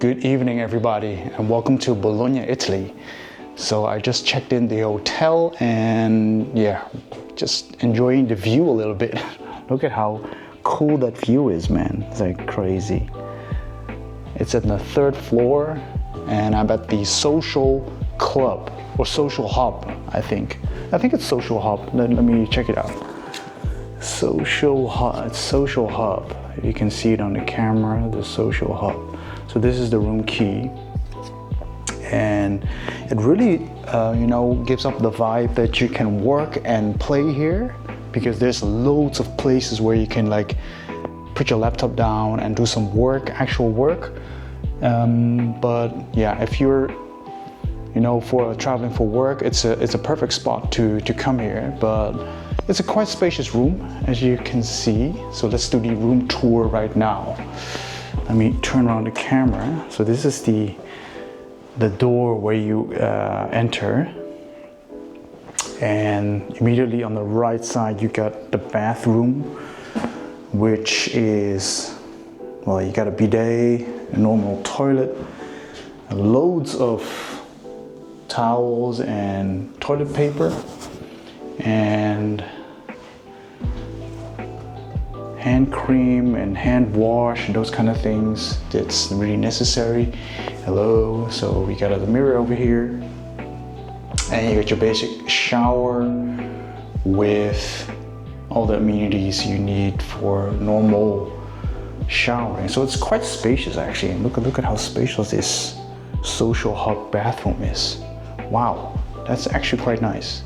Good evening, everybody, and welcome to Bologna, Italy. So I just checked in the hotel and yeah, just enjoying the view a little bit. Look at how cool that view is, man. It's like crazy. It's at the 3rd floor and I'm at the Social Club or Social Hub, I think. I think it's Social Hub. Let me check it out. Social Hub, it's Social Hub. You can see it on the camera, the Social Hub. So this is the room key, and it really, gives up the vibe that you can work and play here, because there's loads of places where you can like put your laptop down and do some work, actual work. But yeah, if you're, for traveling for work, it's a perfect spot to come here. But it's a quite spacious room, as you can see. So let's do the room tour right now. Let me turn around the camera. So this is the door where you enter, and immediately on the right side you got the bathroom, which is, well, you got a bidet, a normal toilet, loads of towels and toilet paper, and hand cream and hand wash and those kind of things that's really necessary. Hello. So we got a mirror over here, and you got your basic shower with all the amenities you need for normal showering. So it's quite spacious actually, and look at how spacious this Social Hub bathroom is. Wow, that's actually quite nice.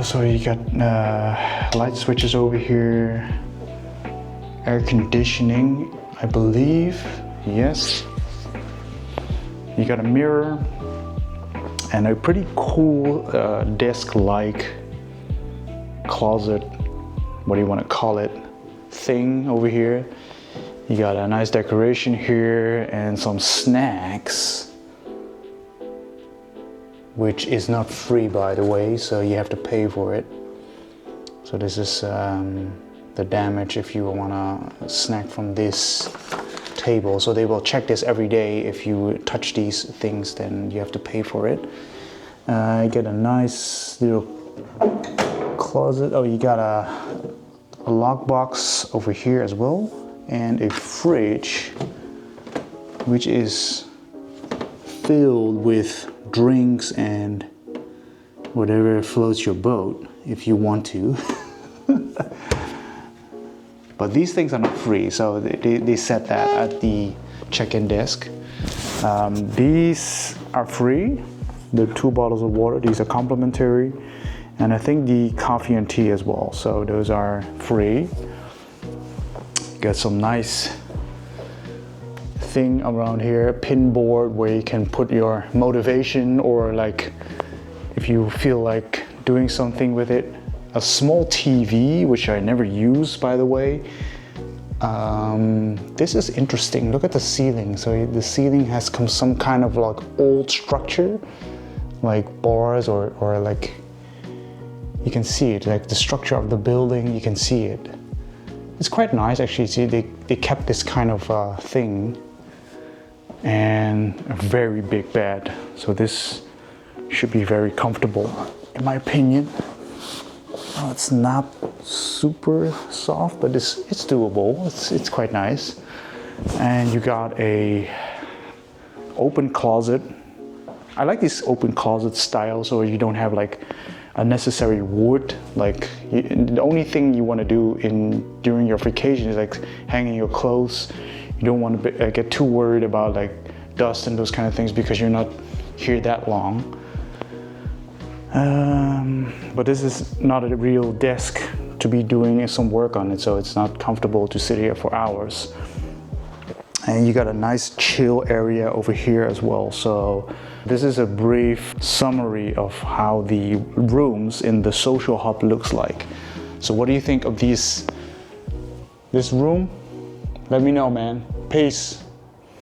So you got light switches over here, air conditioning, I believe, yes. You got a mirror and a pretty cool desk-like closet, what do you want to call it, thing over here. You got a nice decoration here and some snacks, which is not free, by the way, so you have to pay for it. So this is the damage if you wanna snack from this table. So they will check this every day. If you touch these things, then you have to pay for it. You get a nice little closet. Oh, you got a lockbox over here as well, and a fridge, which is filled with drinks and whatever floats your boat if you want to. But these things are not free, so they set that at the check-in desk. These are free. The 2 bottles of water, these are complimentary, and I think the coffee and tea as well, so those are free. Got some nice thing around here, pin board where you can put your motivation, or like if you feel like doing something with it. A small TV, which I never use, by the way. This is interesting. Look at the ceiling. So the ceiling has some kind of like old structure, like bars or like, you can see it, like the structure of the building, you can see it. It's quite nice actually. See, they kept this kind of thing, and a very big bed. So this should be very comfortable, in my opinion. Oh, it's not super soft, but it's doable. It's quite nice. And you got a open closet. I like this open closet style, so you don't have like unnecessary wood. Like the only thing you want to do during your vacation is like hanging your clothes. You don't want to get too worried about like dust and those kind of things, because you're not here that long. But this is not a real desk to be doing some work on it, so it's not comfortable to sit here for hours. And you got a nice chill area over here as well. So this is a brief summary of how the rooms in the Social Hub looks like. So what do you think of this room? Let me know, man. Peace.